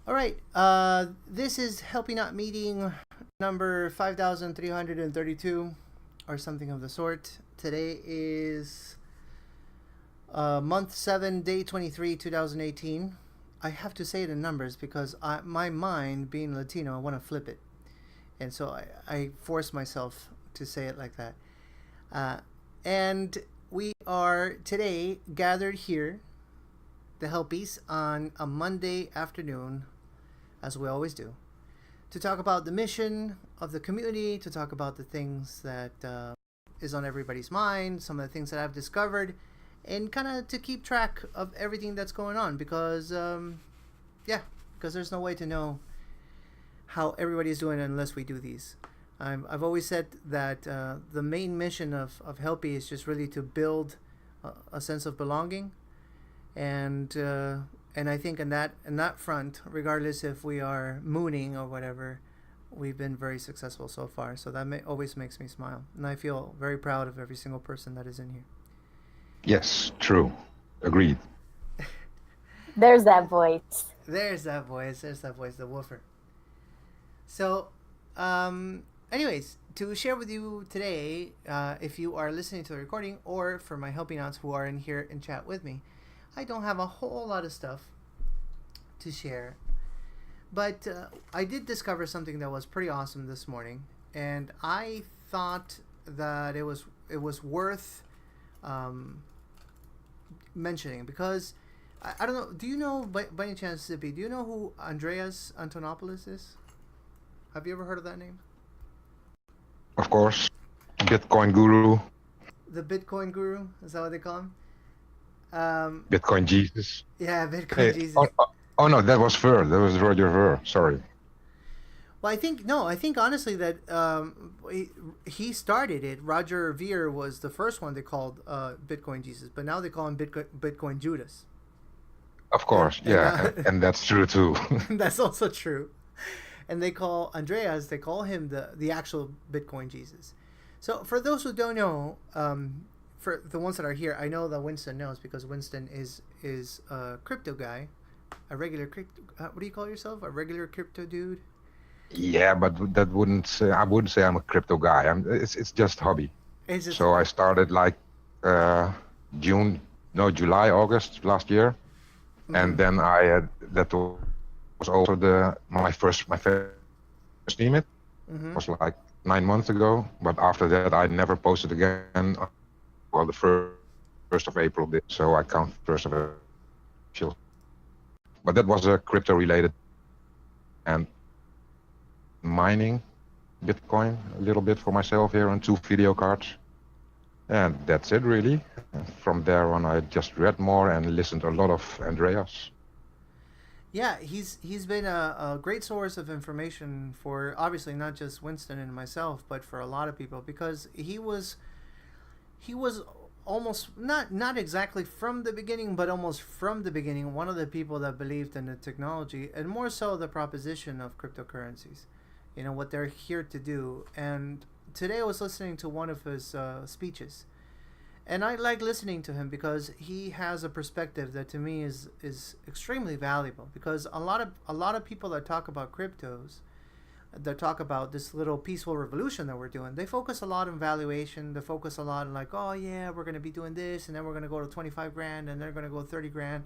All right. This is Helpienaut Meeting number 5332 or something of the sort. Today is month 7, day 23, 2018. I have to say it in numbers because my mind, being Latino, I want to flip it. And so I force myself to say it like that. Uh, and we are today gathered here, the Helpies, on a Monday afternoon, as we always do, to talk about the mission of the community, to talk about the things that is on everybody's mind, some of the things that I've discovered, and kind of to keep track of everything that's going on because, yeah, because there's no way to know how everybody's doing unless we do these. I've always said that the main mission of Helpy is just really to build a sense of belonging, and I think in that front, regardless if we are mooning or whatever, we've been very successful so far. So that always makes me smile, and I feel very proud of every single person that is in here. Yes, true. Agreed. There's that voice. There's that voice. There's that voice, the woofer. So, anyways, to share with you today, if you are listening to the recording, or for my helping outs who are in here in chat with me, I don't have a whole lot of stuff to share, but I did discover something that was pretty awesome this morning, and I thought that it was worth um, mentioning because I don't know. Do you know by any chance, Zippy? Do you know who Andreas Antonopoulos is? Have you ever heard of that name? Of course. Bitcoin guru, The Bitcoin Guru, is that what they call him? Bitcoin Jesus. Yeah, Bitcoin Hey, Jesus. oh no, that was Ver. That was Roger Ver. Sorry. Well, I think no. I think honestly that he started it. Roger Ver was the first one they called Bitcoin Jesus, but now they call him Bitcoin Judas, Of and course, yeah, and that's true too. that's also true. And they call Andreas. They call him the actual Bitcoin Jesus. So for those who don't know, for the ones that are here, I know that Winston knows because Winston is a crypto guy, a regular crypto. What do you call yourself? A regular crypto dude? Yeah, but that wouldn't say I wouldn't say I'm a crypto guy. It's just hobby. It's just So I started like uh, June, no, July, August last year, mm-hmm. and then I had that was also the my first limit. Mm-hmm. Was like 9 months ago, but after that I never posted again. Well, the 1st of April, so I count 1st of April. But that was a crypto related and mining Bitcoin a little bit for myself here on 2 video cards. And that's it really. From there on, I just read more and listened a lot of Andreas. Yeah, he's been a great source of information for obviously not just Winston and myself, but for a lot of people because he was almost not exactly from the beginning, but almost from the beginning, one of the people that believed in the technology and more so the proposition of cryptocurrencies. You know what they're here to do. And today I was listening to one of his speeches, and I like listening to him because he has a perspective that to me is extremely valuable. Because a lot of people that talk about cryptos, that talk about this little peaceful revolution that we're doing, they focus a lot on valuation. They focus a lot on like, oh yeah, we're gonna be doing this, and then we're gonna go to 25 grand, and they're gonna go 30 grand,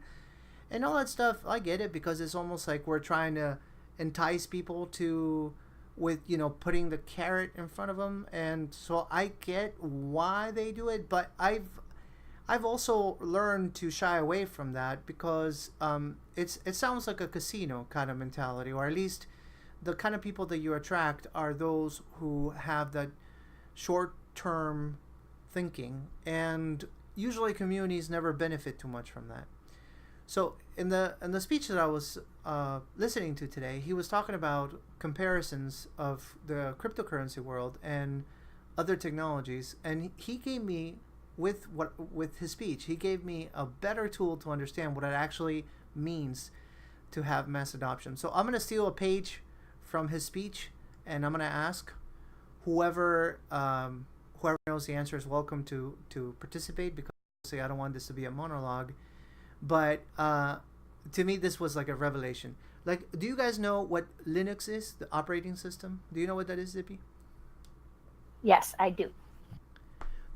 and all that stuff. I get it because it's almost like we're trying to entice people to with putting the carrot in front of them, and so I get why they do it, but I've also learned to shy away from that because it sounds like a casino kind of mentality, or at least the kind of people that you attract are those who have that short term thinking, and usually communities never benefit too much from that. So in the speech that I was listening to today, he was talking about comparisons of the cryptocurrency world and other technologies, and he gave me with his speech, he gave me a better tool to understand what it actually means to have mass adoption. So I'm gonna steal a page from his speech, and I'm gonna ask whoever knows the answer is welcome to participate because obviously I don't want this to be a monologue. But to me this was like a revelation. Like, do you guys know what Linux is, the operating system? Do you know what that is, Zippy? Yes, I do.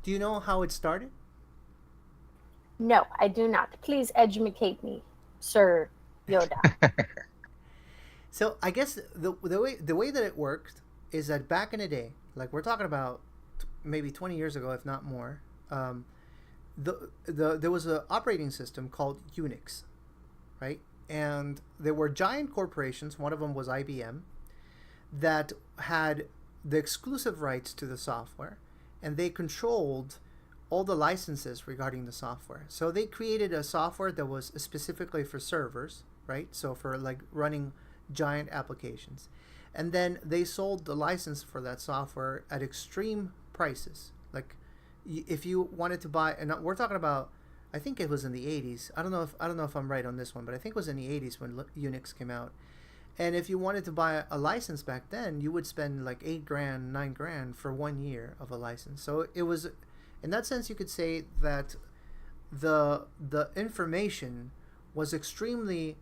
Do you know how it started? No, I do not. Please educate me, Sir Yoda. So I guess the way that it worked is that back in the day, like we're talking about maybe 20 years ago, if not more, there was an operating system called Unix, right? And there were giant corporations. One of them was IBM, that had the exclusive rights to the software, and they controlled all the licenses regarding the software. So they created a software that was specifically for servers, right? So for like running giant applications. And then they sold the license for that software at extreme prices. Like if you wanted to buy, and we're talking about, I think it was in the 80s. I don't know if I'm right on this one, but I think it was in the 80s when Unix came out. And if you wanted to buy a license back then, you would spend like $8,000, $9,000 for 1 year of a license. So it was, in that sense, you could say that the information was extremely,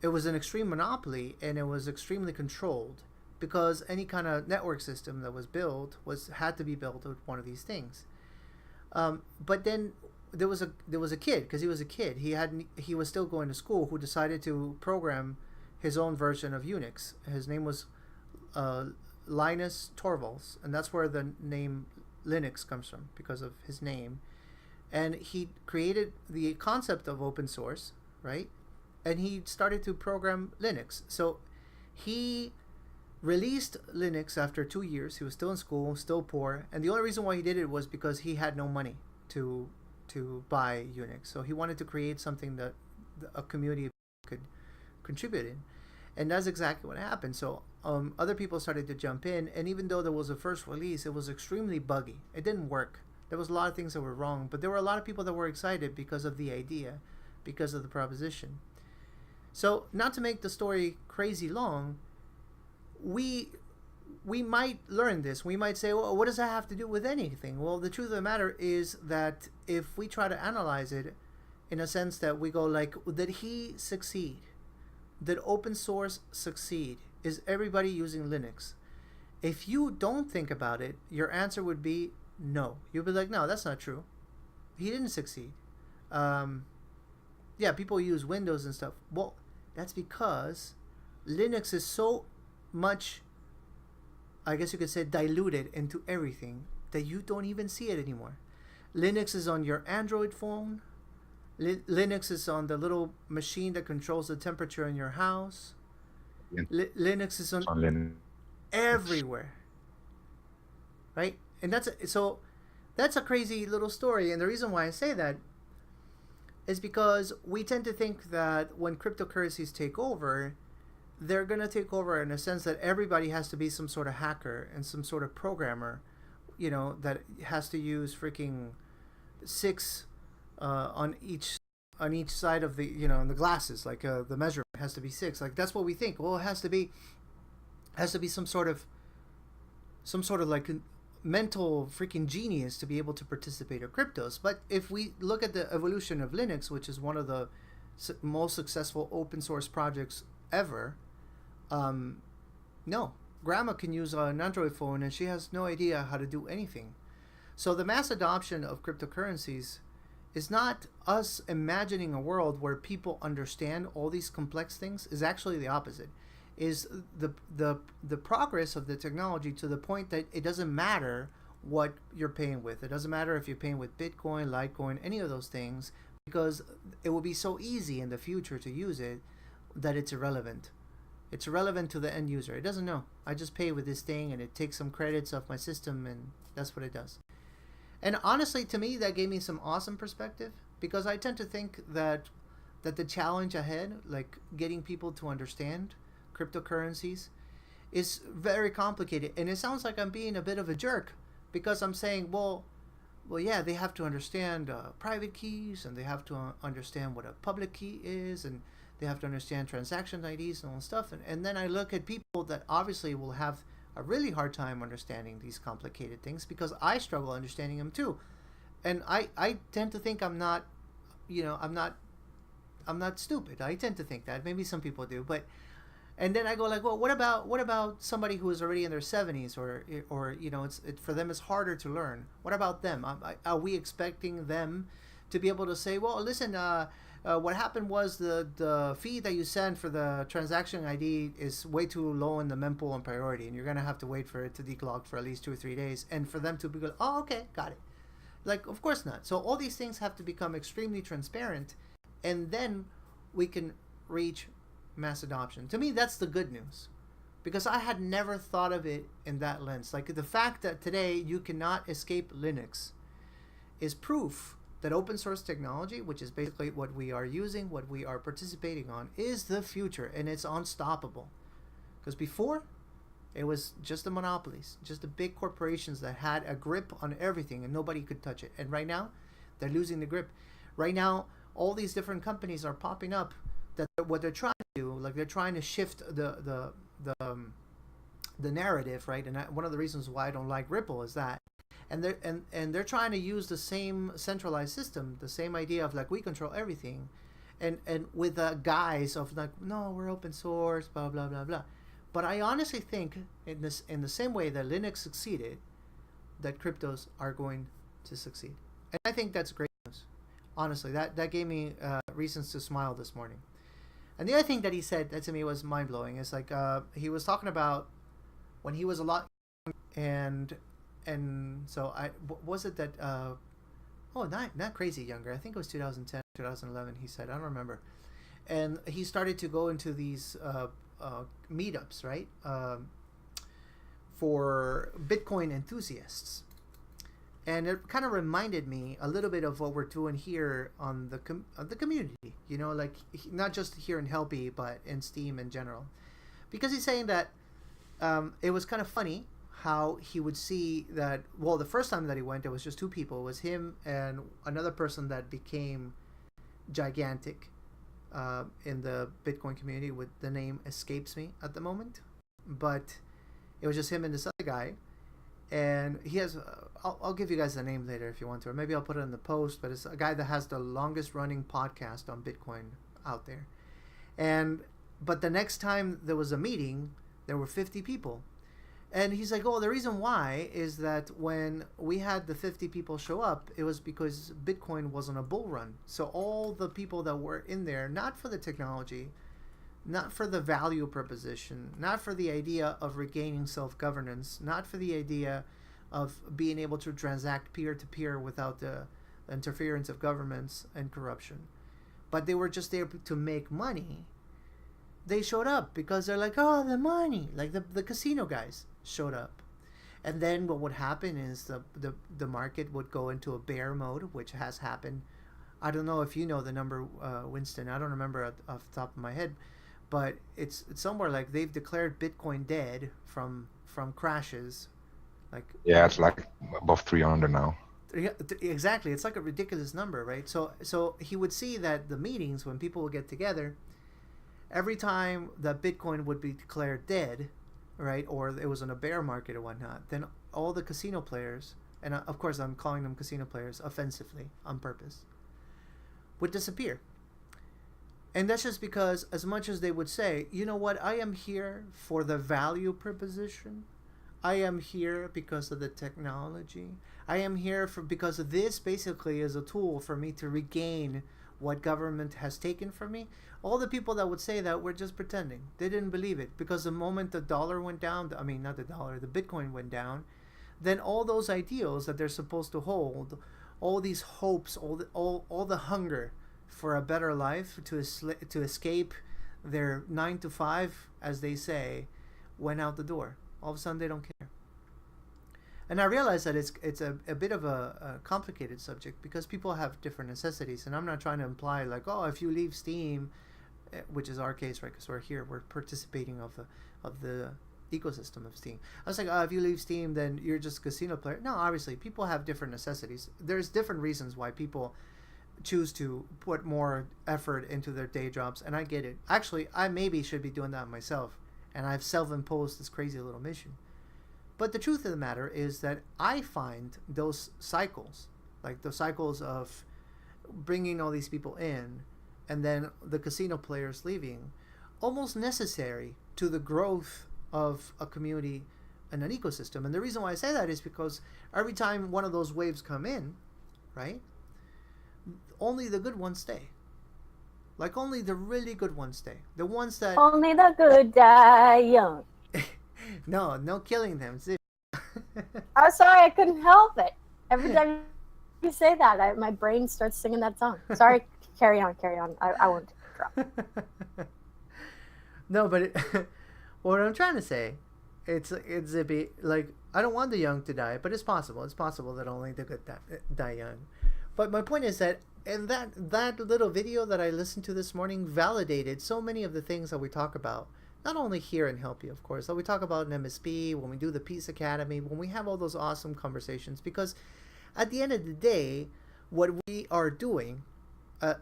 it was an extreme monopoly, and it was extremely controlled, because any kind of network system that was built had to be built with one of these things. But then there was a kid, because he was a kid. He was still going to school, who decided to program his own version of Unix. His name was Linus Torvalds, and that's where the name Linux comes from, because of his name. And he created the concept of open source, right? And he started to program Linux. So he released Linux after 2 years. He was still in school, still poor, and the only reason why he did it was because he had no money to buy Unix. So he wanted to create something that a community could contribute in, and that's exactly what happened. So other people started to jump in, and even though there was a first release, it was extremely buggy. It didn't work. There was a lot of things that were wrong, but there were a lot of people that were excited because of the idea, because of the proposition. So, not to make the story crazy long, we might learn this. We might say, well, what does that have to do with anything? Well, the truth of the matter is that if we try to analyze it in a sense that we go like, did he succeed? Did open source succeed? Is everybody using Linux? If you don't think about it, your answer would be no. You'll be like, no, that's not true. He didn't succeed. Yeah, people use Windows and stuff. Well, that's because Linux is so much, I guess you could say, diluted into everything that you don't even see it anymore. Linux is on your Android phone. Linux is on the little machine that controls the temperature in your house. Yeah. Linux is on Linux. everywhere, right? And that's a crazy little story. And the reason why I say that is because we tend to think that when cryptocurrencies take over, they're going to take over in a sense that everybody has to be some sort of hacker and some sort of programmer, that has to use freaking 6 on each side of the, in the glasses, like the measurement has to be 6. Like, that's what we think. Well, it has to be some sort of like mental freaking genius to be able to participate in cryptos. But if we look at the evolution of Linux, which is one of the most successful open source projects ever, no, grandma can use an Android phone and she has no idea how to do anything. So the mass adoption of cryptocurrencies is not us imagining a world where people understand all these complex things. Is actually the opposite. Is the progress of the technology to the point that it doesn't matter what you're paying with. It doesn't matter if you're paying with Bitcoin, Litecoin, any of those things, because it will be so easy in the future to use it that it's irrelevant. It's irrelevant to the end user. It doesn't know. I just pay with this thing and it takes some credits off my system, and that's what it does. And honestly, to me, that gave me some awesome perspective, because I tend to think that the challenge ahead, like getting people to understand cryptocurrencies, is very complicated. And it sounds like I'm being a bit of a jerk, because I'm saying, well, yeah, they have to understand private keys, and they have to understand what a public key is, and they have to understand transaction IDs and all that stuff. And then I look at people that obviously will have a really hard time understanding these complicated things, because I struggle understanding them too. And I tend to think I'm not I'm not stupid. I tend to think that. Maybe some people do, but and then I go like, well, what about somebody who is already in their 70s, or for them it's harder to learn. What about them? Are we expecting them to be able to say, well, listen, what happened was the fee that you sent for the transaction ID is way too low in the mempool and priority, and you're gonna have to wait for it to declog for at least 2 or 3 days, and for them to be go, oh, okay, got it. Like, of course not. So all these things have to become extremely transparent, and then we can reach mass adoption. To me, that's the good news, because I had never thought of it in that lens. Like, the fact that today you cannot escape Linux is proof that open source technology, which is basically what we are using, what we are participating on, is the future, and it's unstoppable. Because before, it was just the monopolies, just the big corporations that had a grip on everything and nobody could touch it. And right now, they're losing the grip. Right now, all these different companies are popping up that what they're trying to do, like they're trying to shift the narrative, right? And one of the reasons why I don't like Ripple is that, and they're trying to use the same centralized system, the same idea of like we control everything, and with the guise of like, no, we're open source, blah blah blah blah. But I honestly think in the same way that Linux succeeded, that cryptos are going to succeed, and I think that's great news. Honestly, that gave me reasons to smile this morning. And the other thing that he said that to me was mind blowing is like he was talking about when he was a lot younger, and so was it that not crazy younger. I think it was 2010, 2011. He said, I don't remember, and he started to go into these meetups, right, for Bitcoin enthusiasts. And it kind of reminded me a little bit of what we're doing here on the community, like not just here in Helpie, but in Steam in general. Because he's saying that it was kind of funny how he would see that, well, the first time that he went, it was just 2 people. It was him and another person that became gigantic in the Bitcoin community, with the name escapes me at the moment. But it was just him and this other guy. And he has, I'll give you guys the name later if you want to, or maybe I'll put it in the post, but it's a guy that has the longest running podcast on Bitcoin out there. But the next time there was a meeting, there were 50 people. And he's like, oh, the reason why is that when we had the 50 people show up, it was because Bitcoin was on a bull run. So all the people that were in there, not for the technology, not for the value proposition, not for the idea of regaining self-governance, not for the idea of being able to transact peer-to-peer without the interference of governments and corruption, but they were just there to make money. They showed up because they're like, oh, the money, like the casino guys showed up. And then what would happen is the market would go into a bear mode, which has happened. I don't know if you know the number, Winston. I don't remember off the top of my head. But it's somewhere like they've declared Bitcoin dead from crashes, like it's like above 300 now. Exactly, it's like a ridiculous number, right? So he would see that the meetings when people would get together, every time that Bitcoin would be declared dead, right, or it was in a bear market or whatnot, then all the casino players, and of course I'm calling them casino players offensively on purpose, would disappear. And that's just because, as much as they would say, you know what, I am here for the value proposition. I am here because of the technology. I am here because of this basically is a tool for me to regain what government has taken from me. All the people that would say that were just pretending. They didn't believe it, because the moment the dollar went down, I mean, not the dollar, the Bitcoin went down, then all those ideals that they're supposed to hold, all these hopes, all the hunger for a better life, to escape their 9 to 5, as they say, went out the door. All of a sudden, they don't care. And I realize that it's a bit of a complicated subject, because people have different necessities. And I'm not trying to imply like, oh, if you leave Steam, which is our case, right? Because we're here, we're participating of the ecosystem of Steam. I was like, oh, if you leave Steam, then you're just a casino player. No, obviously, people have different necessities. There's different reasons why people choose to put more effort into their day jobs, and I get it. Actually, I maybe should be doing that myself, and I've self-imposed this crazy little mission. But the truth of the matter is that I find those cycles, like the cycles of bringing all these people in, and then the casino players leaving, almost necessary to the growth of a community and an ecosystem. And the reason why I say that is because every time one of those waves come in, right, only the good ones stay. Like only the really good ones stay. The ones that Only the good die young. no killing them. I'm sorry, I couldn't help it. Every time you say that, my brain starts singing that song. Sorry, carry on. I won't drop. No, but what I'm trying to say, it's a bit like I don't want the young to die, but it's possible. It's possible that only the good die young. But my point is that, and that little video that I listened to this morning validated so many of the things that we talk about. Not only here in Help You, of course, that we talk about in MSP, when we do the Peace Academy, when we have all those awesome conversations, because at the end of the day, what we are doing,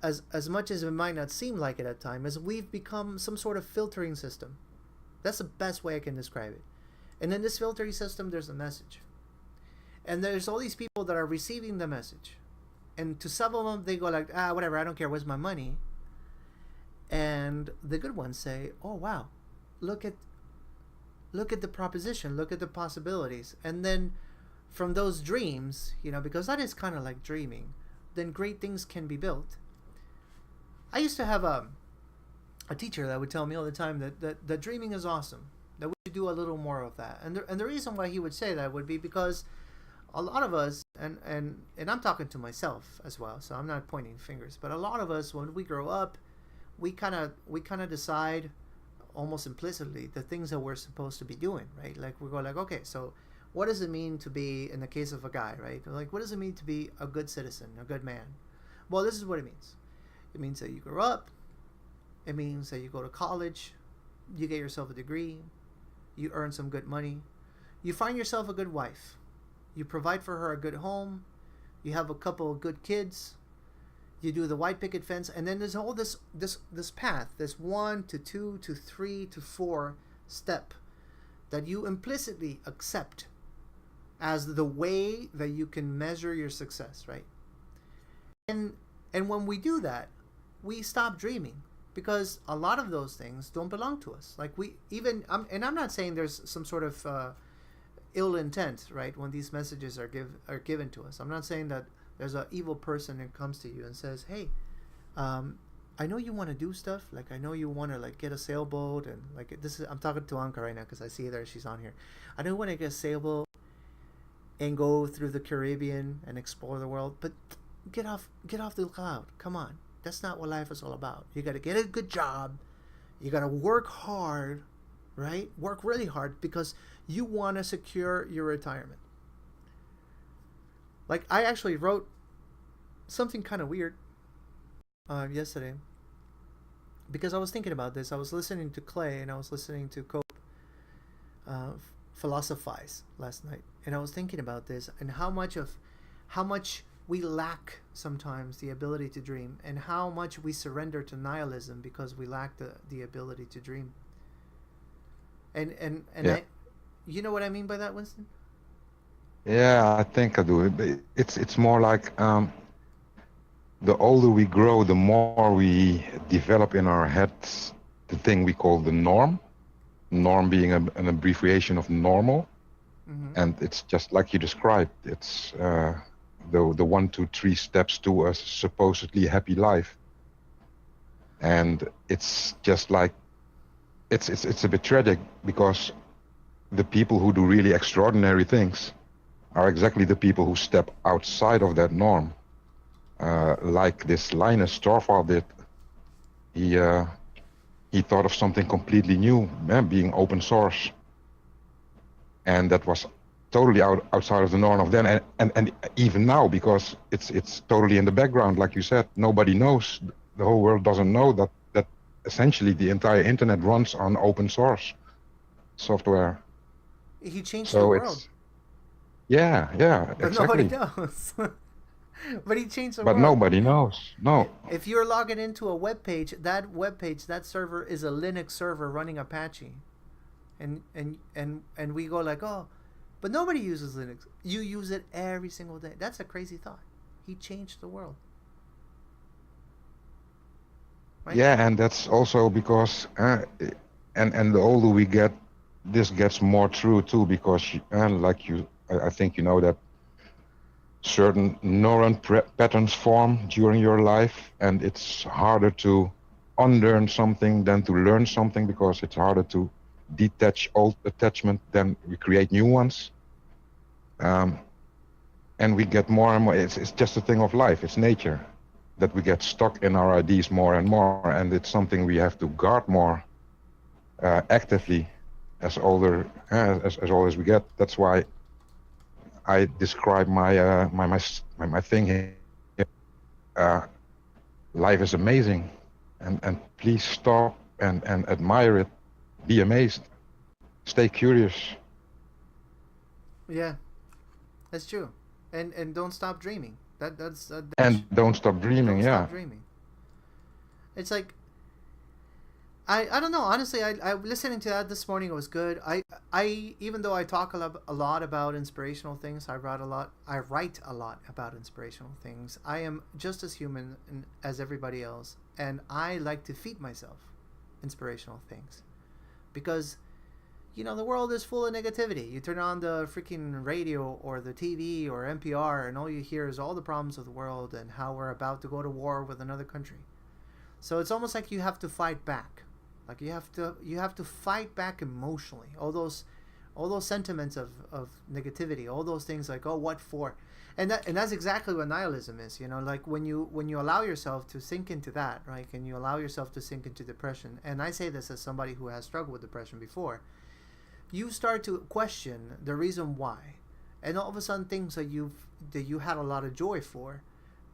as much as it might not seem like it at times, is we've become some sort of filtering system. That's the best way I can describe it. And in this filtering system, there's a message. And there's all these people that are receiving the message. And to some of them, they go like, whatever, I don't care, where's my money? And the good ones say, oh, wow, look at the proposition, look at the possibilities. And then from those dreams, because that is kind of like dreaming, then great things can be built. I used to have a teacher that would tell me all the time that dreaming is awesome, that we should do a little more of that. And the reason why he would say that would be because a lot of us, and I'm talking to myself as well, so I'm not pointing fingers, but a lot of us, when we grow up, we kind of decide almost implicitly the things that we're supposed to be doing, right? Like we go like, okay, so what does it mean to be, in the case of a guy, right? Like, what does it mean to be a good citizen, a good man? Well, this is what it means. It means that you grow up. It means that you go to college. You get yourself a degree. You earn some good money. You find yourself a good wife. You provide for her a good home. You have a couple of good kids. You do the white picket fence. And then there's all this path, this 1 to 2 to 3 to 4 step that you implicitly accept as the way that you can measure your success, right? And when we do that, we stop dreaming, because a lot of those things don't belong to us. Like and I'm not saying there's some sort of ill intent, right, when these messages are given to us. I'm not saying that there's an evil person that comes to you and says, hey, I know you want to do stuff, like I know you want to like get a sailboat, and like I'm talking to Anka right now because I see there she's on here. I know you want to get a sailboat and go through the Caribbean and explore the world, but get off the cloud. Come on, that's not what life is all about. You got to get a good job. You got to work hard, right? Work really hard because you want to secure your retirement. Like I actually wrote something kind of weird yesterday, because I was thinking about this. I was listening to Clay and I was listening to Cope philosophize last night, and I was thinking about this and how much we lack sometimes the ability to dream, and how much we surrender to nihilism because we lack the ability to dream. And Yeah. you know what I mean by that, Winston? Yeah, I think I do. It's more like the older we grow, the more we develop in our heads the thing we call the norm. Norm being an abbreviation of normal, and it's just like you described. It's the 1, 2, 3 steps to a supposedly happy life, and it's just like it's a bit tragic, because the people who do really extraordinary things are exactly the people who step outside of that norm. Like this Linus Torvald did. He thought of something completely new, being open source, and that was totally outside of the norm of then, and even now, because it's totally in the background, like you said. Nobody knows. The whole world doesn't know that essentially the entire internet runs on open source software. He changed the So world, yeah, but nobody exactly. knows. But he changed the But world. nobody knows. No. If you're logging into a web page, that server is a Linux server running Apache, and we go like, oh, but nobody uses Linux. You use it every single day. That's a crazy thought. He changed the world. right? Yeah, and that's also because, and the older we get, this gets more true too, because like I think you know that certain neuron patterns form during your life, and it's harder to unlearn something than to learn something, because it's harder to detach old attachment than we create new ones. Um, and we get more and more. It's just a thing of life. It's nature that we get stuck in our ideas more and more, and it's something we have to guard more actively as old as we get. That's why I describe my thing here. Uh, Life is amazing, and please stop and admire it. Be amazed. Stay curious, Yeah, that's true. And don't stop dreaming. and don't stop dreaming. Don't Yeah, stop dreaming. It's like I don't know. Honestly, I listening to that this morning. It was good. I even though I talk a lot about inspirational things, I write a lot. I write a lot about inspirational things. I am just as human as everybody else, and I like to feed myself inspirational things because the world is full of negativity. You turn on the freaking radio or the TV or NPR, and all you hear is all the problems of the world and how we're about to go to war with another country. So it's almost like you have to fight back. Like you have to fight back emotionally. All those sentiments of negativity, all those things like, oh, what for? And that's exactly what nihilism is, like when you allow yourself to sink into that, right? And you allow yourself to sink into depression. And I say this as somebody who has struggled with depression before. You start to question the reason why. And all of a sudden things that you had a lot of joy for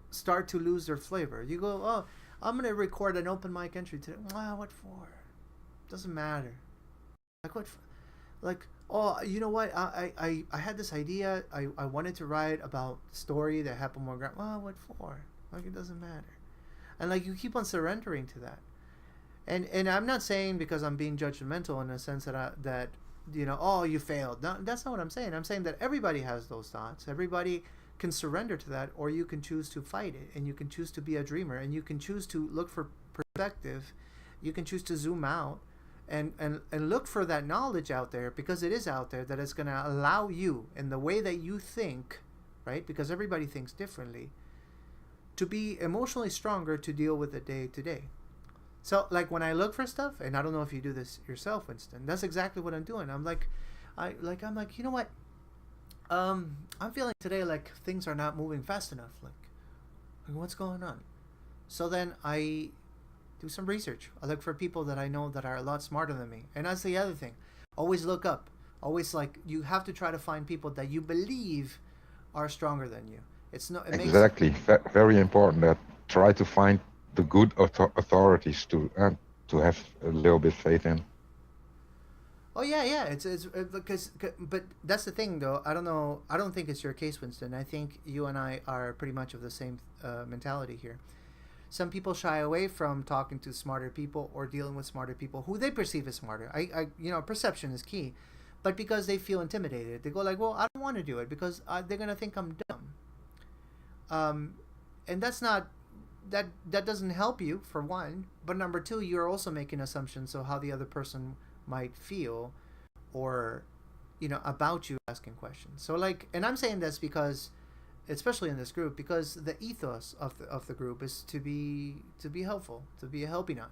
start to lose their flavor. You go, oh, I'm gonna record an open mic entry today. What for? Doesn't matter. Like what? Like, oh, you know what? I had this idea. I wanted to write about story that happened more. What for? Like, it doesn't matter. And like you keep on surrendering to that. And I'm not saying because I'm being judgmental in the sense that oh, you failed. No, that's not what I'm saying. I'm saying that everybody has those thoughts. Everybody can surrender to that, or you can choose to fight it, and you can choose to be a dreamer, and you can choose to look for perspective. You can choose to zoom out and look for that knowledge out there, because it is out there, that is going to allow you in the way that you think, right? Because everybody thinks differently, to be emotionally stronger to deal with the day to day. So like when I look for stuff, and I don't know if you do this yourself, Winston, that's exactly what I'm doing. I'm like, you know what? I'm feeling today like things are not moving fast enough. Like what's going on? So then I do some research. I look for people that I know that are a lot smarter than me. And that's the other thing. Always look up. Always, like, you have to try to find people that you believe are stronger than you. It's not. It makes. exactly. Very important that try to find the good authorities to have a little bit faith in. Oh yeah, yeah. It's because, but that's the thing though. I don't know. I don't think it's your case, Winston. I think you and I are pretty much of the same mentality here. Some people shy away from talking to smarter people or dealing with smarter people who they perceive as smarter. Perception is key, but because they feel intimidated, they go like, "Well, I don't want to do it because they're gonna think I'm dumb." And that's not that doesn't help you, for one. But number two, you're also making assumptions of how the other person might feel, or about you asking questions. So like, and I'm saying this because, especially in this group, because the ethos of the group is to be helpful, to be a helping out.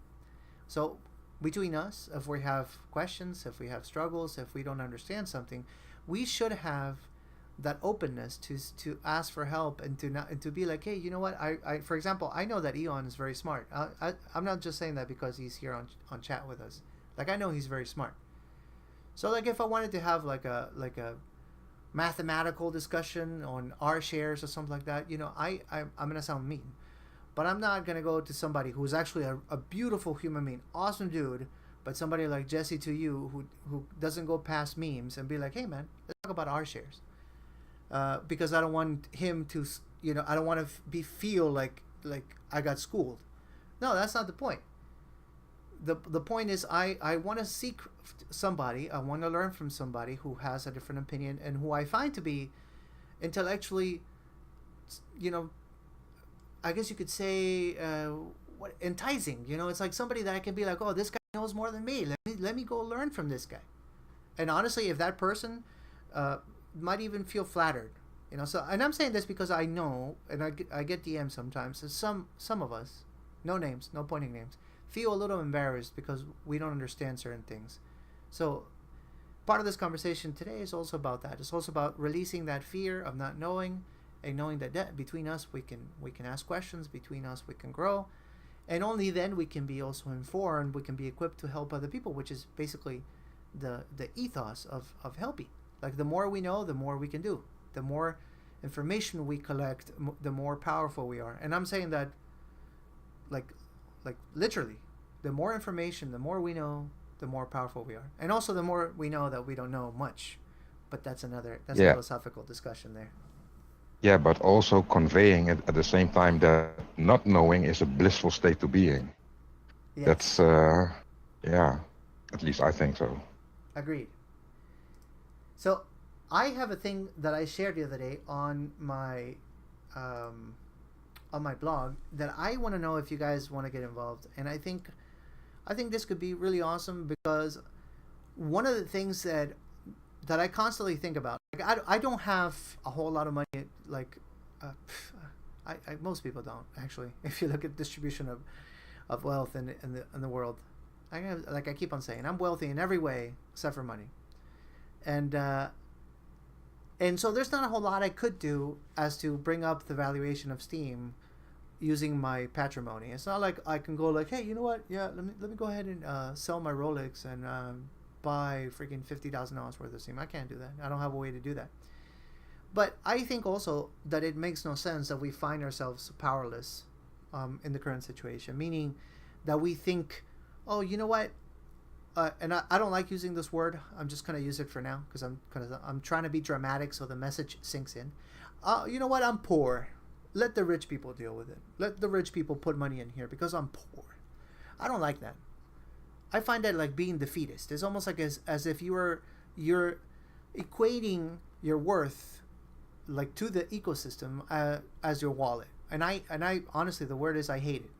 So between us, if we have questions, if we have struggles, if we don't understand something, we should have that openness to ask for help, and to be like, hey, you know what, I for example, I know that Eon is very smart. I'm not just saying that because he's here on chat with us. Like, I know he's very smart. So like, if I wanted to have like a mathematical discussion on R shares or something like that, I'm gonna sound mean, but I'm not gonna go to somebody who's actually a beautiful human being, awesome dude, but somebody like Jesse to you who doesn't go past memes, and be like, hey man, let's talk about R shares, because I don't want him to, I don't want to feel like I got schooled. No, that's not the point. The point is, I want to seek somebody, I want to learn from somebody who has a different opinion, and who I find to be intellectually, I guess you could say, enticing. You know, it's like somebody that I can be like, oh, this guy knows more than me. Let me go learn from this guy. And honestly, if that person might even feel flattered, you know. So, and I'm saying this because I know, and I get DMs sometimes. And some of us, no names, no pointing names, feel a little embarrassed because we don't understand certain things. So, part of this conversation today is also about that. It's also about releasing that fear of not knowing, and knowing that between us we can ask questions. Between us we can grow, and only then we can be also informed. We can be equipped to help other people, which is basically the ethos of Helpie. Like, the more we know, the more we can do. The more information we collect, the more powerful we are. And I'm saying that, like literally, the more information, the more we know, the more powerful we are. And also the more we know that we don't know much. But that's a philosophical discussion there. Yeah, but also conveying it at the same time that not knowing is a blissful state to be in. Yes. That's, yeah, at least I think so. Agreed. So, I have a thing that I shared the other day on my blog that I want to know if you guys want to get involved. And I think this could be really awesome, because one of the things that I constantly think about, like, I don't have a whole lot of money, like most people don't, actually. If you look at distribution of wealth in the world, I keep on saying, I'm wealthy in every way except for money, and so there's not a whole lot I could do as to bring up the valuation of Steam using my patrimony. It's not like I can go like, hey, you know what? Yeah, let me go ahead and sell my Rolex and buy freaking $50,000 worth of Steam. I can't do that. I don't have a way to do that. But I think also that it makes no sense that we find ourselves powerless in the current situation, meaning that we think, oh, you know what? And I don't like using this word. I'm just going to use it for now because I'm trying to be dramatic so the message sinks in. You know what? I'm poor. Let the rich people deal with it. Let the rich people put money in here because I'm poor. I don't like that. I find that like being defeatist. It's almost like as if you're equating your worth like to the ecosystem as your wallet. And I honestly, the word is I hate it.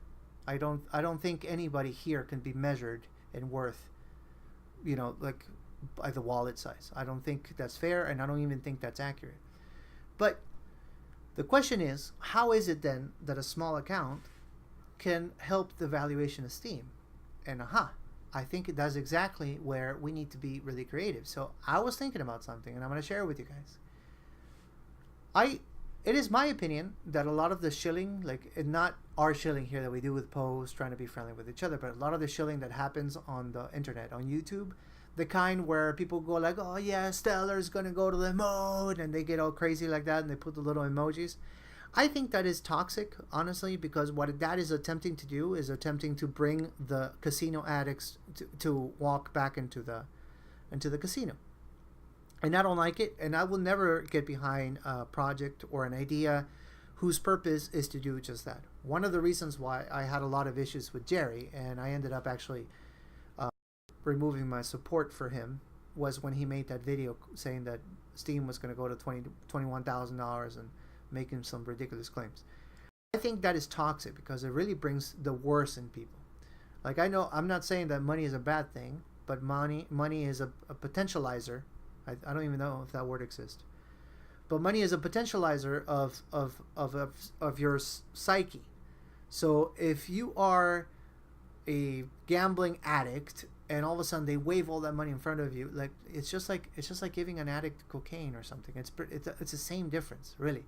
I don't think anybody here can be measured in worth, you know, like by the wallet size. I don't think that's fair, and I don't even think that's accurate. But the question is, how is it then that a small account can help the valuation of Steam? And I think that's exactly where we need to be really creative. So I was thinking about something, and I'm going to share it with you guys. It is my opinion that a lot of the shilling, like not our shilling here that we do with posts, trying to be friendly with each other, but a lot of the shilling that happens on the internet, on YouTube, the kind where people go like, oh yeah, Stellar's going to go to the moon, and they get all crazy like that, and they put the little emojis. I think that is toxic, honestly, because what that is attempting to do is attempting to bring the casino addicts to walk back into the casino. And I don't like it, and I will never get behind a project or an idea whose purpose is to do just that. One of the reasons why I had a lot of issues with Jerry, and I ended up actually removing my support for him, was when he made that video saying that Steam was going to go to $21,000 and making some ridiculous claims. I think that is toxic because it really brings the worst in people. Like, I know I'm not saying that money is a bad thing, but money is a potentializer. I don't even know if that word exists. But money is a potentializer of your psyche. So if you are a gambling addict and all of a sudden they wave all that money in front of you, like it's just like giving an addict cocaine or something. It's the same difference, really.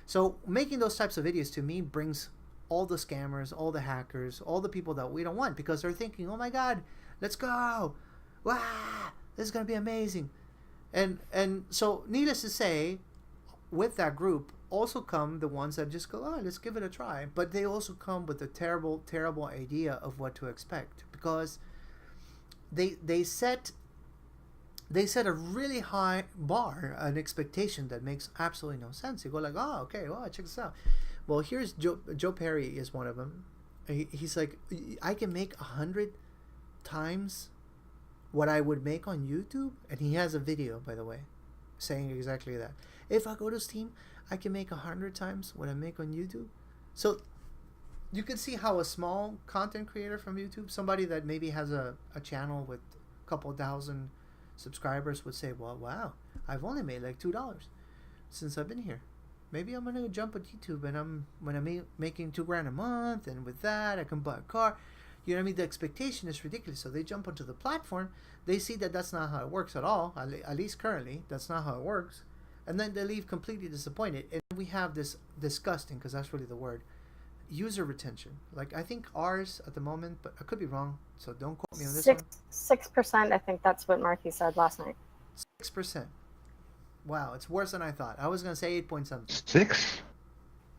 So making those types of videos to me brings all the scammers, all the hackers, all the people that we don't want, because they're thinking, oh my God, let's go. Wow, this is going to be amazing. And so needless to say, with that group also come the ones that just go, oh, let's give it a try. But they also come with a terrible, terrible idea of what to expect, because they set a really high bar, an expectation that makes absolutely no sense. You go like, oh, okay, well, check this out. Well, here's Joe Perry is one of them. He's like, I can make 100 times what I would make on YouTube. And he has a video, by the way, saying exactly that. If I go to Steam, I can make 100 times what I make on YouTube. So you can see how a small content creator from YouTube, somebody that maybe has a channel with a couple thousand subscribers, would say, well, wow, I've only made like $2 since I've been here. Maybe I'm gonna jump on YouTube and I'm making $2,000 a month, and with that I can buy a car. You know what I mean? The expectation is ridiculous. So they jump onto the platform. They see that that's not how it works at all. At least currently, that's not how it works. And then they leave completely disappointed. And we have this disgusting, because that's really the word, user retention. Like, I think ours at the moment, but I could be wrong, so don't quote me on this one. 6%. I think that's what Marky said last night. 6%. Wow, it's worse than I thought. I was gonna say 8 point something. 6?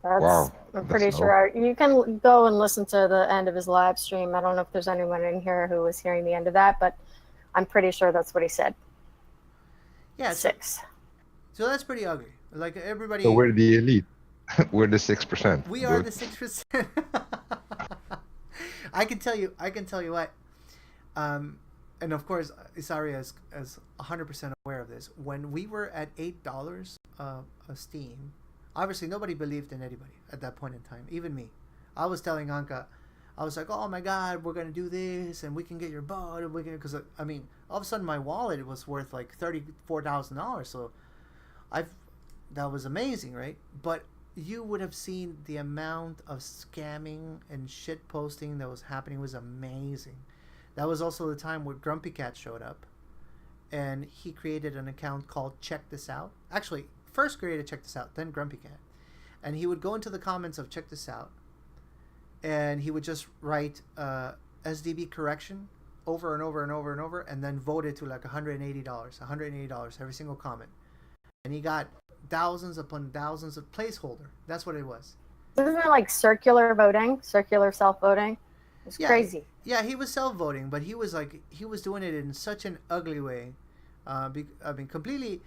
That's, Wow. I'm pretty sure. You can go and listen to the end of his live stream. I don't know if there's anyone in here who was hearing the end of that, but I'm pretty sure that's what he said. Yeah, 6. So that's pretty ugly. Like, everybody. So we're the elite. We're the 6%. We are the 6%. I can tell you what. And of course, Isaria is 100% aware of this. When we were at $8 of Steam, obviously nobody believed in anybody at that point in time, even me. I was telling Anka, I was like, oh my God, we're going to do this, and we can get your boat, and we can, because, I mean, all of a sudden my wallet was worth like $34,000, so that was amazing, right? But you would have seen the amount of scamming and shit posting that was happening was amazing. That was also the time where Grumpy Cat showed up, and he created an account called Check This Out. Actually, first created Check This Out, then Grumpy Cat. And he would go into the comments of Check This Out, and he would just write SDB correction over and over and over and over, and then vote it to like $180 every single comment. And he got thousands upon thousands of placeholder. That's what it was. Isn't it like circular voting, circular self-voting? It's crazy. Yeah, he was self-voting, but he was doing it in such an ugly way. I mean, completely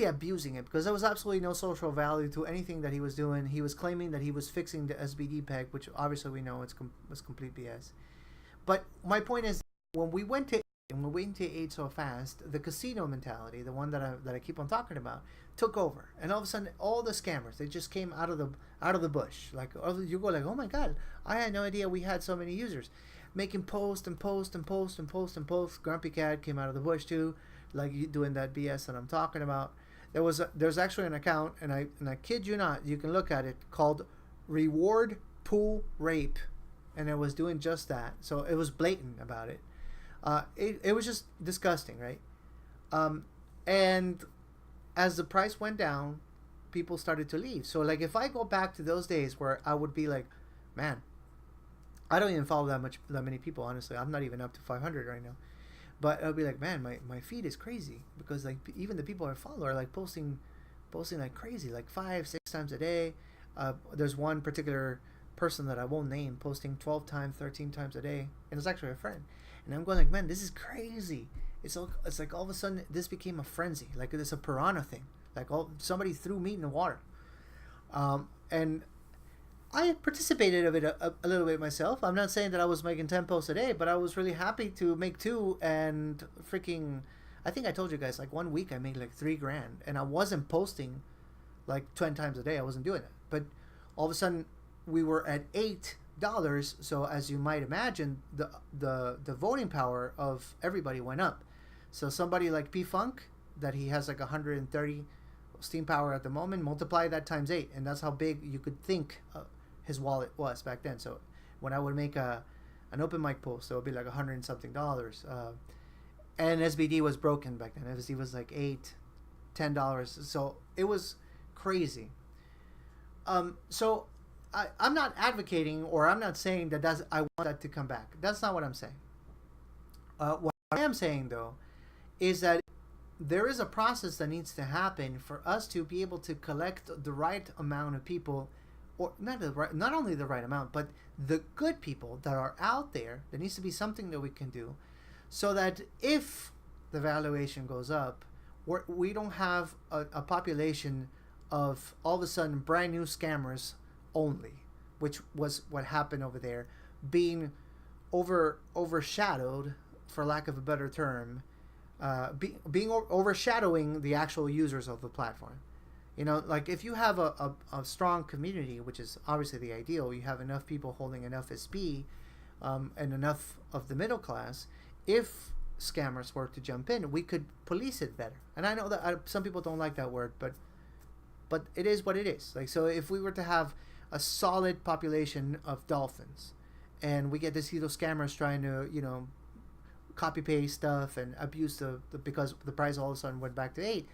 abusing it, because there was absolutely no social value to anything that he was doing. He was claiming that he was fixing the SBD peg, which obviously we know was complete BS. But my point is, when we went to 8 so fast, the casino mentality, the one that I keep on talking about, took over, and all of a sudden, all the scammers, they just came out of the bush. Like, you go like, oh my God, I had no idea we had so many users making post and post and post and post and post. Grumpy Cat came out of the bush too, like doing that BS that I'm talking about. There's actually an account, and I kid you not, you can look at it, called Reward Pool Rape, and it was doing just that. So it was blatant about it. It was just disgusting, right? And as the price went down, people started to leave. So like, if I go back to those days where I would be like, man, I don't even follow that many people, honestly. I'm not even up to 500 right now. But I'll be like, man, my feed is crazy, because like even the people I follow are like posting like crazy, like 5-6 times a day. There's one particular person that I won't name posting 12 times, 13 times a day, and it's actually a friend. And I'm going like, man, this is crazy. It's like all of a sudden this became a frenzy, like it's a piranha thing. Like somebody threw meat in the water, and I participated of it a little bit myself. I'm not saying that I was making 10 posts a day, but I was really happy to make 2, and freaking, I think I told you guys, like 1 week I made like $3,000, and I wasn't posting like 20 times a day. I wasn't doing it. But all of a sudden we were at $8. So as you might imagine, the voting power of everybody went up. So somebody like P-Funk, that he has like 130 Steam power at the moment, multiply that times 8, and that's how big you could think his wallet was back then. So when I would make an open mic post, it would be like $100 and something. And SBD was broken back then. SBD was like $8-10. So it was crazy. So I'm not advocating, or I'm not saying that I want that to come back. That's not what I'm saying. What I am saying, though, is that there is a process that needs to happen for us to be able to collect the right amount of people, or not only the right amount, but the good people that are out there. There needs to be something that we can do, so that if the valuation goes up, we don't have a population of all of a sudden brand new scammers only, which was what happened over there, being overshadowed, for lack of a better term, being overshadowing the actual users of the platform. You know, like if you have a strong community, which is obviously the ideal, you have enough people holding enough SP, and enough of the middle class, if scammers were to jump in, we could police it better. And I know that some people don't like that word, but it is what it is. Like, so if we were to have a solid population of dolphins, and we get to see those scammers trying to, you know, copy paste stuff and abuse the because the price all of a sudden went back to 8,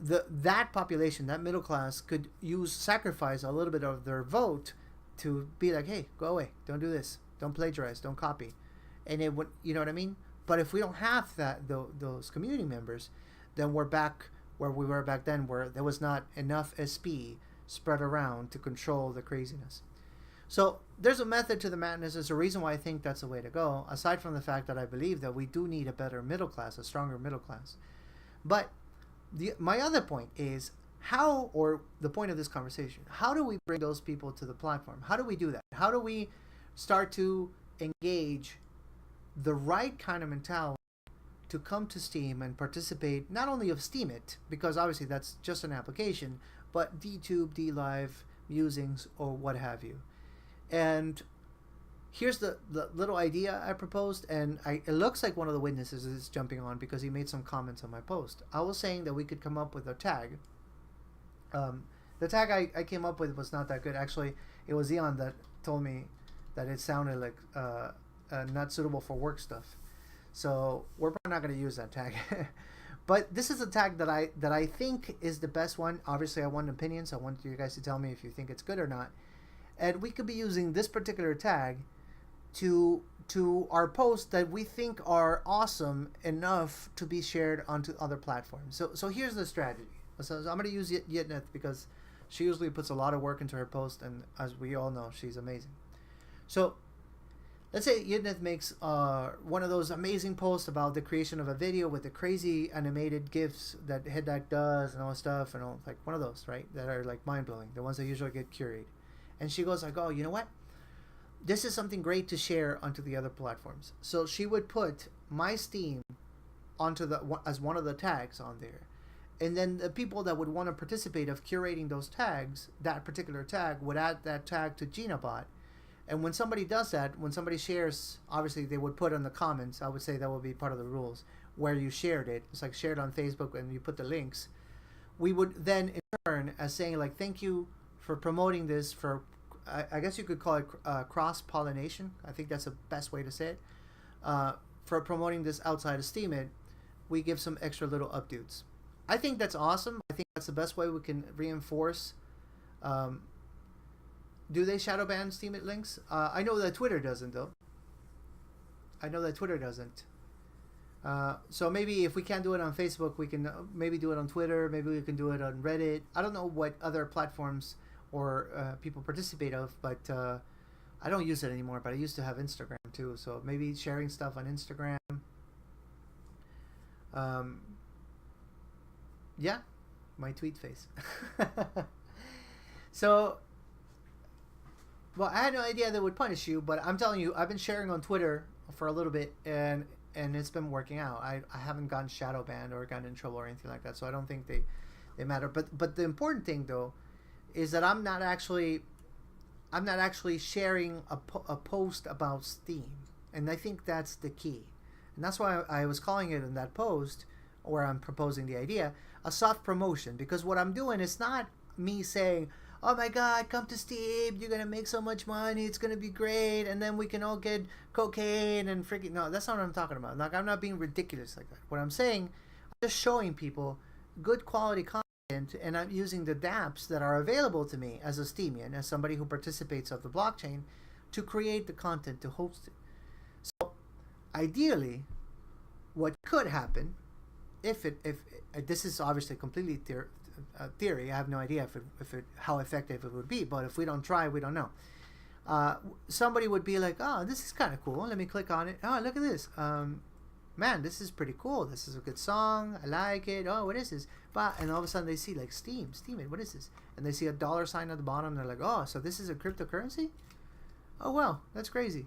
that population, that middle class, could sacrifice a little bit of their vote to be like, hey, go away, don't do this, don't plagiarize, don't copy, and it would, you know what I mean? But if we don't have those community members, then we're back where we were back then, where there was not enough SP spread around to control the craziness. So there's a method to the madness. There's a reason why I think that's the way to go, aside from the fact that I believe that we do need a better middle class, a stronger middle class. But my other point is how, or the point of this conversation, how do we bring those people to the platform? How do we do that? How do we start to engage the right kind of mentality to come to Steam and participate, not only of Steam It, because obviously that's just an application, but DTube, DLive, Musings, or what have you. And here's the little idea I proposed, and it looks like one of the witnesses is jumping on because he made some comments on my post. I was saying that we could come up with a tag. The tag I came up with was not that good. Actually, it was Eon that told me that it sounded like not suitable for work stuff. So we're probably not going to use that tag. But this is a tag that I think is the best one. Obviously, I want opinions. I want you guys to tell me if you think it's good or not. And we could be using this particular tag to our posts that we think are awesome enough to be shared onto other platforms. So here's the strategy. So I'm going to use Yitneth because she usually puts a lot of work into her post, and as we all know, she's amazing. So let's say Yitneth makes one of those amazing posts about the creation of a video with the crazy animated GIFs that Headback does and all stuff, and all, like one of those, right, that are like mind-blowing, the ones that usually get curated. And she goes like, oh, you know what? This is something great to share onto the other platforms. So she would put my Steam onto as one of the tags on there. And then the people that would want to participate of curating those tags, that particular tag, would add that tag to GinaBot. And when somebody does that, when somebody shares, obviously they would put in the comments, I would say that would be part of the rules, where you shared it. It's like shared on Facebook and you put the links. We would then in turn, as saying like, thank you for promoting this, for I guess you could call it cross-pollination. I think that's the best way to say it. For promoting this outside of Steam It, we give some extra little updates. I think that's awesome. I think that's the best way we can reinforce. Do they shadow ban Steam It links? I know that Twitter doesn't, though. I know that Twitter doesn't. So maybe if we can't do it on Facebook, we can maybe do it on Twitter. Maybe we can do it on Reddit. I don't know what other platforms or people participate of, but I don't use it anymore. But I used to have Instagram too, so maybe sharing stuff on Instagram. Yeah, my tweet face. So, well, I had no idea that would punish you, but I'm telling you, I've been sharing on Twitter for a little bit, and it's been working out. I haven't gotten shadow banned or gotten in trouble or anything like that, so I don't think they matter. But the important thing though is that I'm not actually sharing a post about Steam, and I think that's the key, and that's why I was calling it in that post, where I'm proposing the idea, a soft promotion, because what I'm doing is not me saying, oh my god, come to Steam, you're gonna make so much money, it's gonna be great, and then we can all get cocaine and freaking, no, that's not what I'm talking about. Like, I'm not being ridiculous like that. What I'm saying, I'm just showing people good quality content, and I'm using the dApps that are available to me as a Steamian, as somebody who participates of the blockchain, to create the content, to host it. So ideally, what could happen, if this is obviously completely theory, I have no idea how effective it would be, but if we don't try, we don't know. Somebody would be like, oh, this is kind of cool, let me click on it. Oh, look at this. Man, this is pretty cool. This is a good song. I like it. Oh, what is this? And all of a sudden they see like Steam it. What is this? And they see a dollar sign at the bottom. They're like, oh, so this is a cryptocurrency? Oh, well, that's crazy.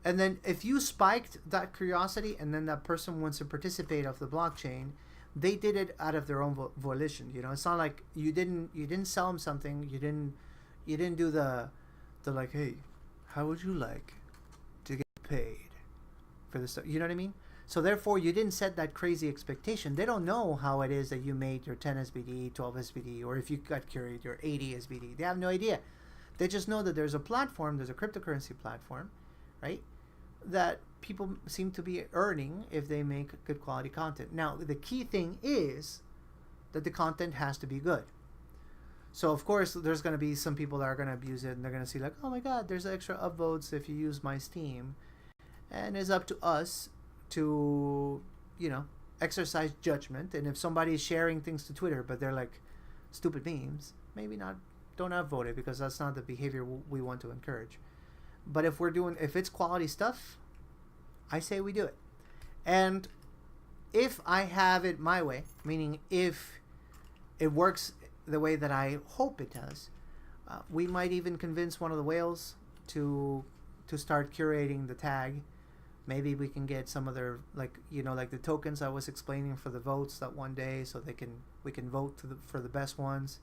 And then if you spiked that curiosity and then that person wants to participate of the blockchain, they did it out of their own volition. You know, it's not like you didn't sell them something. You didn't do the like, hey, how would you like to get paid for this stuff? You know what I mean? So therefore, you didn't set that crazy expectation. They don't know how it is that you made your 10 SBD, 12 SBD, or if you got curated your 80 SBD. They have no idea. They just know that there's a platform, there's a cryptocurrency platform, right? That people seem to be earning if they make good quality content. Now, the key thing is that the content has to be good. So, of course, there's going to be some people that are going to abuse it, and they're going to see like, oh my God, there's extra upvotes if you use my Steam. And it's up to us to, exercise judgment. And if somebody's sharing things to Twitter, but they're like stupid memes, maybe don't upvote it, because that's not the behavior we want to encourage. But if it's quality stuff, I say we do it. And if I have it my way, meaning if it works the way that I hope it does, we might even convince one of the whales to start curating the tag. Maybe we can get some of their, like the tokens I was explaining for the votes that one day, so we can vote for the best ones.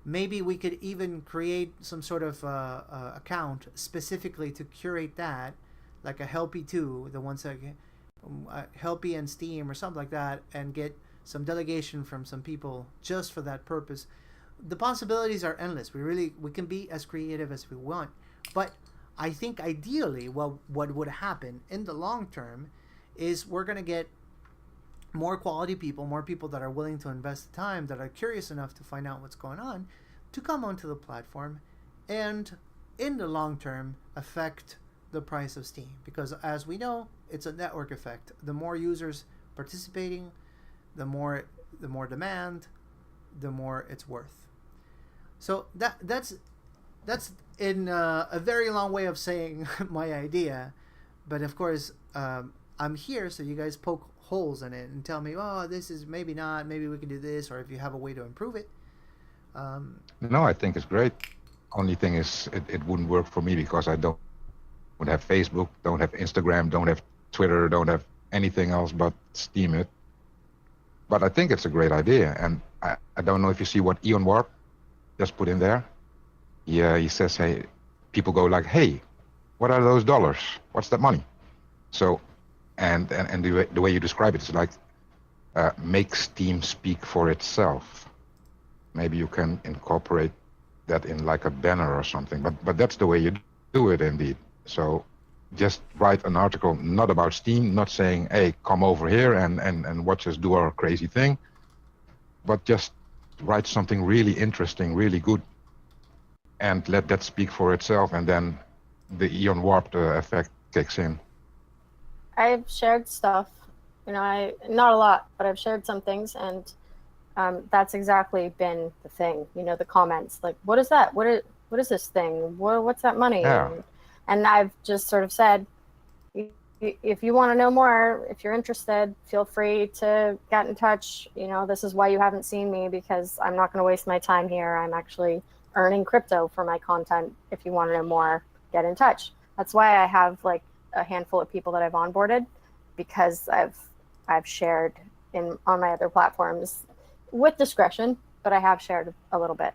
Maybe we could even create some sort of account specifically to curate that, like a Helpie 2, the ones that Helpie and Steam or something like that, and get some delegation from some people just for that purpose. The possibilities are endless. We can be as creative as we want, but I think ideally, what would happen in the long term is we're going to get more quality people, more people that are willing to invest the time, that are curious enough to find out what's going on, to come onto the platform, and in the long term affect the price of Steam. Because as we know, it's a network effect. The more users participating, the more demand, the more it's worth. So that's in a very long way of saying my idea, but of course I'm here so you guys poke holes in it and tell me, oh, this is maybe not, maybe we can do this, or if you have a way to improve it. No, I think it's great. Only thing is, it wouldn't work for me because I don't have Facebook, don't have Instagram, don't have Twitter, don't have anything else but Steam it. But I think it's a great idea, and I don't know if you see what Ian Warp just put in there. Yeah, he says, hey, people go like, hey, what are those dollars? What's that money? So, and the way you describe it is like, make Steam speak for itself. Maybe you can incorporate that in like a banner or something, but that's the way you do it indeed. So just write an article not about Steam, not saying, hey, come over here and watch us do our crazy thing, but just write something really interesting, really good, and let that speak for itself, and then the Eon Warped effect kicks in. I've shared stuff, not a lot, but I've shared some things, and that's exactly been the thing. The comments like, "What is that? What is this thing? What's that money?" Yeah. And I've just sort of said, if you want to know more, if you're interested, feel free to get in touch. This is why you haven't seen me, because I'm not going to waste my time here. I'm actually earning crypto for my content. If you want to know more, get in touch. That's why I have like a handful of people that I've onboarded, because I've shared on my other platforms with discretion, but I have shared a little bit.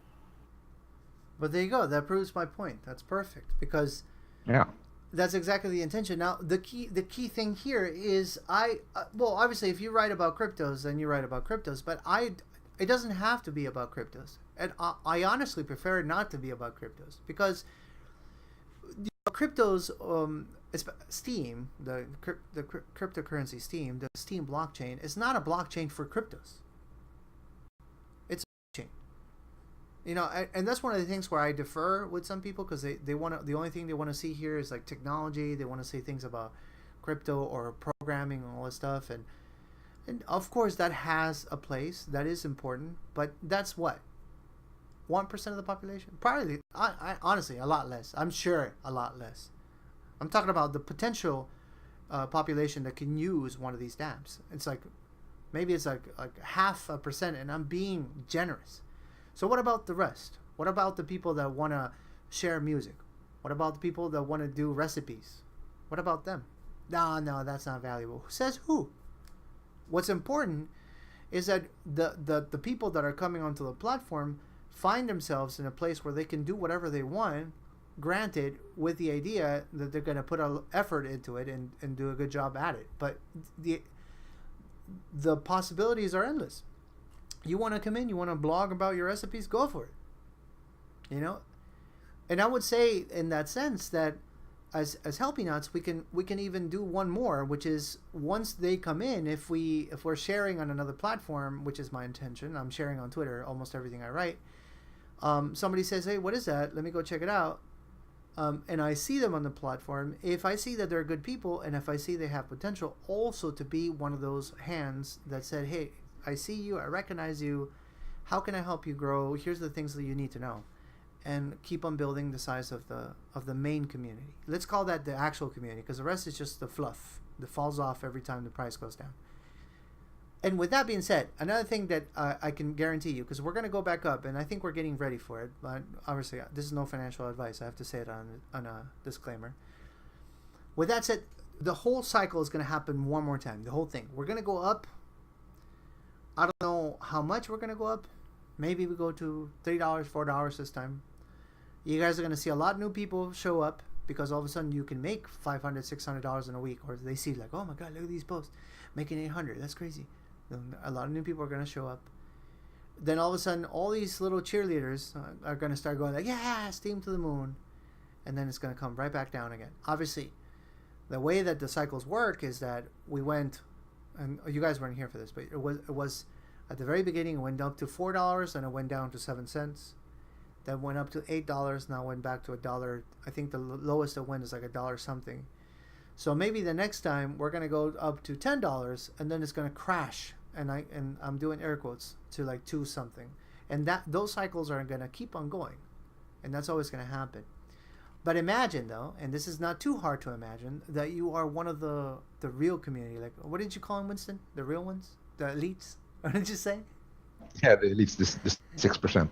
But there you go. That proves my point. That's perfect, because yeah, that's exactly the intention. Now, the key thing here is well, obviously, if you write about cryptos, then you write about cryptos. But it doesn't have to be about cryptos, and I honestly prefer it not to be about cryptos, because cryptos, Steam, the cryptocurrency Steam, the Steam blockchain is not a blockchain for cryptos. It's a blockchain. And that's one of the things where I defer with some people, because they want the only thing they want to see here is like technology. They want to see things about crypto or programming and all this stuff, and of course that has a place, that is important, but that's what 1% of the population. Probably, I honestly, a lot less. I'm sure a lot less. I'm talking about the potential population that can use one of these dApps. It's like maybe it's like 0.5%, and I'm being generous. So what about the rest? What about the people that want to share music? What about the people that want to do recipes? What about them? No, that's not valuable. Who says who? What's important is that the people that are coming onto the platform find themselves in a place where they can do whatever they want, granted with the idea that they're going to put a effort into it and do a good job at it. But the possibilities are endless. You want to come in, you want to blog about your recipes, go for it. You know, and I would say in that sense that as Helpinauts, we can even do one more, which is once they come in, if we're sharing on another platform, which is my intention, I'm sharing on Twitter almost everything I write. Somebody says, hey, what is that? Let me go check it out. And I see them on the platform. If I see that they're good people, and if I see they have potential also to be one of those hands that said, hey, I see you, I recognize you, how can I help you grow? Here's the things that you need to know. And keep on building the size of the main community. Let's call that the actual community, because the rest is just the fluff that falls off every time the price goes down. And with that being said, another thing that I can guarantee you, because we're going to go back up, and I think we're getting ready for it, but obviously this is no financial advice. I have to say it on a disclaimer. With that said, the whole cycle is going to happen one more time. The whole thing. We're going to go up. I don't know how much we're going to go up. Maybe we go to $3, $4 this time. You guys are going to see a lot of new people show up, because all of a sudden you can make $500, $600 in a week, or they see like, oh my God, look at these posts, making $800. That's crazy. A lot of new people are going to show up. Then all of a sudden, all these little cheerleaders are going to start going like, yeah, steam to the moon. And then it's going to come right back down again. Obviously, the way that the cycles work is that we went, and you guys weren't here for this, but it was at the very beginning, it went up to $4, and it went down to 7 cents. Then went up to $8, now went back to $1. I think the lowest it went is like $1 something. So maybe the next time we're going to go up to $10, and then it's going to crash. And I'm doing air quotes to like 2 something, and those cycles are going to keep on going, and that's always going to happen. But imagine though, and this is not too hard to imagine, that you are one of the real community. Like, what did you call them, Winston? The real ones, the elites. What did you say? Yeah, the elites, this 6%.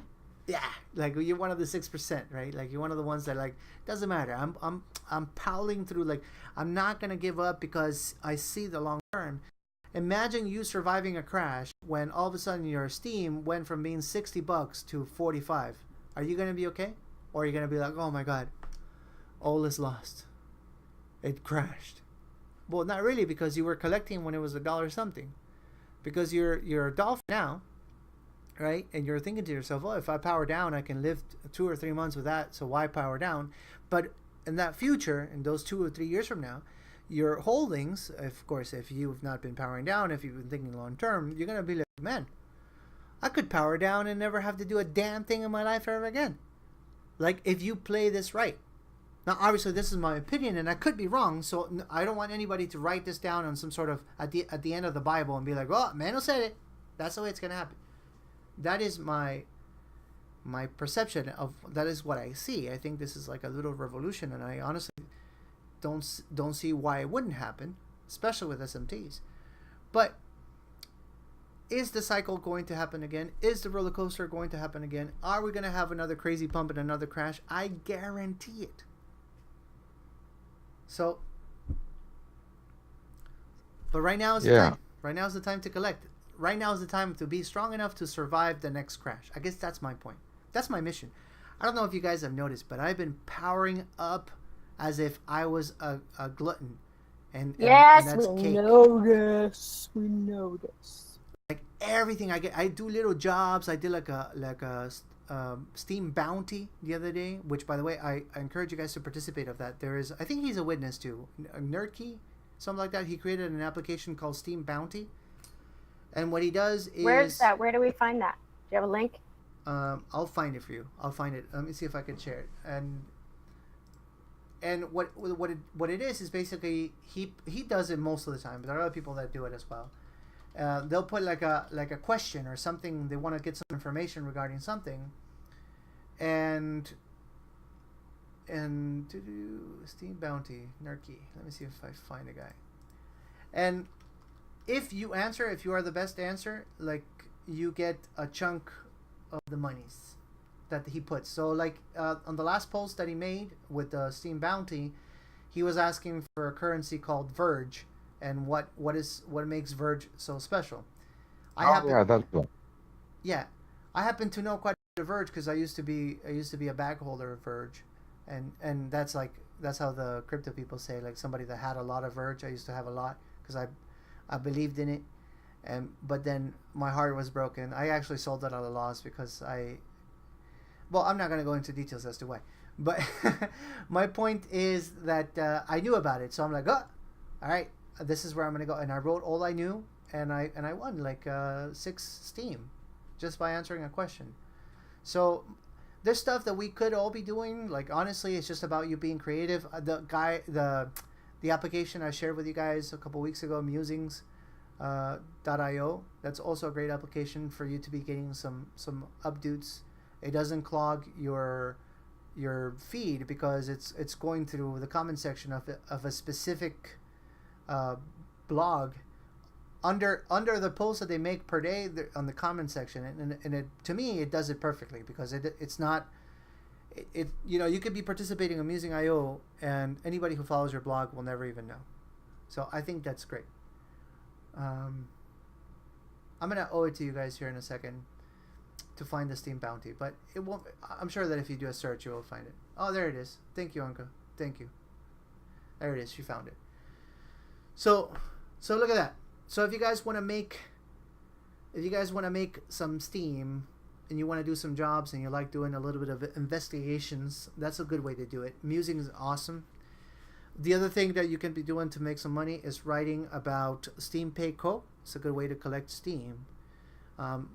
Yeah, like you're one of the 6%, right? Like you're one of the ones that like doesn't matter. I'm powering through. Like I'm not gonna give up because I see the long term. Imagine you surviving a crash when all of a sudden your Steam went from being $60 to 45. Are you going to be okay? Or are you going to be like, oh my God, all is lost. It crashed. Well, not really, because you were collecting when it was $1 something. Because you're a dolphin now, right? And you're thinking to yourself, well, if I power down, I can live 2 or 3 months with that, so why power down? But in that future, in those 2 or 3 years from now, your holdings, of course, if you've not been powering down, if you've been thinking long term, you're going to be like, man, I could power down and never have to do a damn thing in my life ever again. Like, if you play this right. Now, obviously, this is my opinion, and I could be wrong, so I don't want anybody to write this down on some sort of, at the end of the Bible and be like, oh, Manuel said it. That's the way it's going to happen. That is my perception of, that is what I see. I think this is like a little revolution, and I honestly don't see why it wouldn't happen, especially with SMTs. But is the cycle going to happen again? Is the roller coaster going to happen again? Are we going to have another crazy pump and another crash? I guarantee it. So, but right now is the time. Right now is the time to collect. Right now is the time to be strong enough to survive the next crash. I guess that's my point. That's my mission. I don't know if you guys have noticed, but I've been powering up as if I was a glutton. And yes, and that's we cake. know this. We know this. Like everything I do little jobs. I did like a Steam bounty the other day, which by the way, I encourage you guys to participate of that. There is, I think he's a witness too, Nerdkey, something like that. He created an application called Steam Bounty. And what he does is... Where's that? Where do we find that? Do you have a link? I'll find it for you. I'll find it. Let me see if I can share it. And what it is basically he does it most of the time, but there are other people that do it as well. They'll put like a question or something, they want to get some information regarding something, and to do Steam Bounty Nerdkey. Let me see if I find a guy. And if you are the best answer, like you get a chunk of the monies that he puts. So like on the last post that he made with the Steam Bounty, he was asking for a currency called Verge and what makes Verge so special. I Oh happen yeah, that one. yeah, I happen to know quite a bit of Verge because I used to be a bag holder of Verge, and that's like that's how the crypto people say, like somebody that had a lot of Verge. I used to have a lot because I believed in it, and but then my heart was broken. I actually sold it at a loss because well, I'm not going to go into details as to why, but my point is that I knew about it, so I'm like, oh, all right, this is where I'm going to go, and I wrote all I knew, and I won like 6 Steam, just by answering a question. So there's stuff that we could all be doing. Like honestly, it's just about you being creative. The application I shared with you guys a couple weeks ago, Musings. .io. That's also a great application for you to be getting some updates. It doesn't clog your feed because it's going through the comment section of a specific blog under the posts that they make per day on the comment section, and it, to me it does it perfectly because it's not it you know, you could be participating in Musing.io and anybody who follows your blog will never even know. So I think that's great. I'm gonna owe it to you guys here in a second to find the Steam bounty, but it won't. I'm sure that if you do a search, you will find it. Oh, there it is. Thank you, Anka. Thank you. There it is. She found it. So look at that. So if you guys want to make some Steam and you want to do some jobs and you like doing a little bit of investigations, that's a good way to do it. Musing is awesome. The other thing that you can be doing to make some money is writing about Steam Pay Co. It's a good way to collect Steam.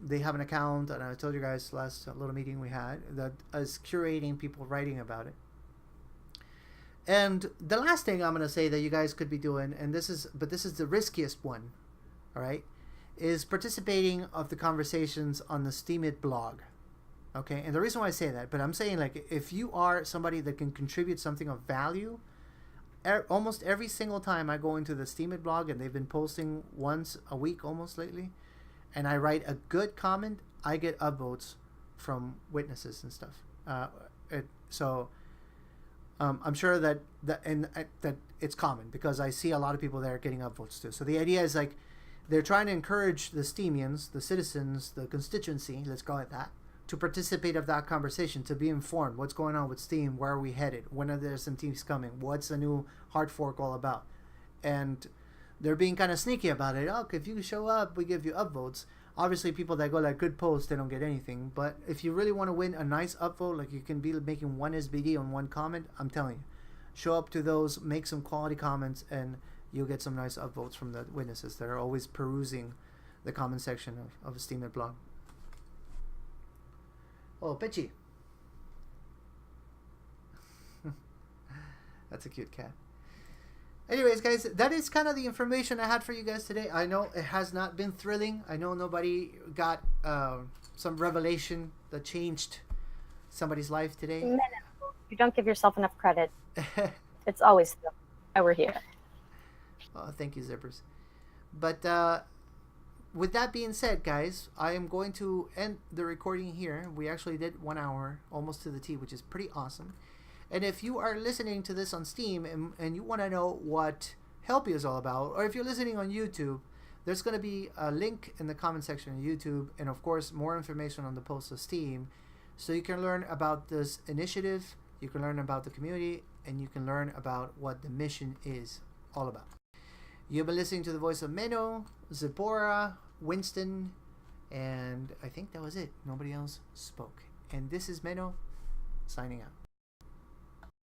They have an account, and I told you guys last little meeting we had, that is curating people writing about it. And the last thing I'm going to say that you guys could be doing, and this is the riskiest one, all right, is participating of the conversations on the Steemit blog. Okay, and the reason why I say that, but I'm saying like if you are somebody that can contribute something of value, almost every single time I go into the Steemit blog, and they've been posting once a week almost lately, and I write a good comment, I get upvotes from witnesses and stuff. I'm sure that it's common because I see a lot of people there getting upvotes too. So the idea is like they're trying to encourage the Steemians, the citizens, the constituency, let's call it that, to participate of that conversation, to be informed what's going on with Steam, where are we headed, when are there some teams coming, what's the new hard fork all about, and they're being kind of sneaky about it. Oh, if you show up, we give you upvotes. Obviously, people that go like good posts, they don't get anything. But if you really want to win a nice upvote, like you can be making one SBD on one comment, I'm telling you, show up to those, make some quality comments, and you'll get some nice upvotes from the witnesses that are always perusing the comment section of a Steemit blog. Oh, Pechi. That's a cute cat. Anyways, guys, that is kind of the information I had for you guys today. I know it has not been thrilling. I know nobody got some revelation that changed somebody's life today. No. You don't give yourself enough credit. It's always why we're here. Oh, thank you, Zippers. But with that being said, guys, I am going to end the recording here. We actually did 1 hour, almost to the T, which is pretty awesome. And if you are listening to this on Steam and you want to know what Helpie is all about, or if you're listening on YouTube, there's going to be a link in the comment section on YouTube, and of course more information on the post of Steam, so you can learn about this initiative, you can learn about the community, and you can learn about what the mission is all about. You've been listening to the voice of Menno, Zipporah, Winston, and I think that was it. Nobody else spoke. And this is Menno, signing out.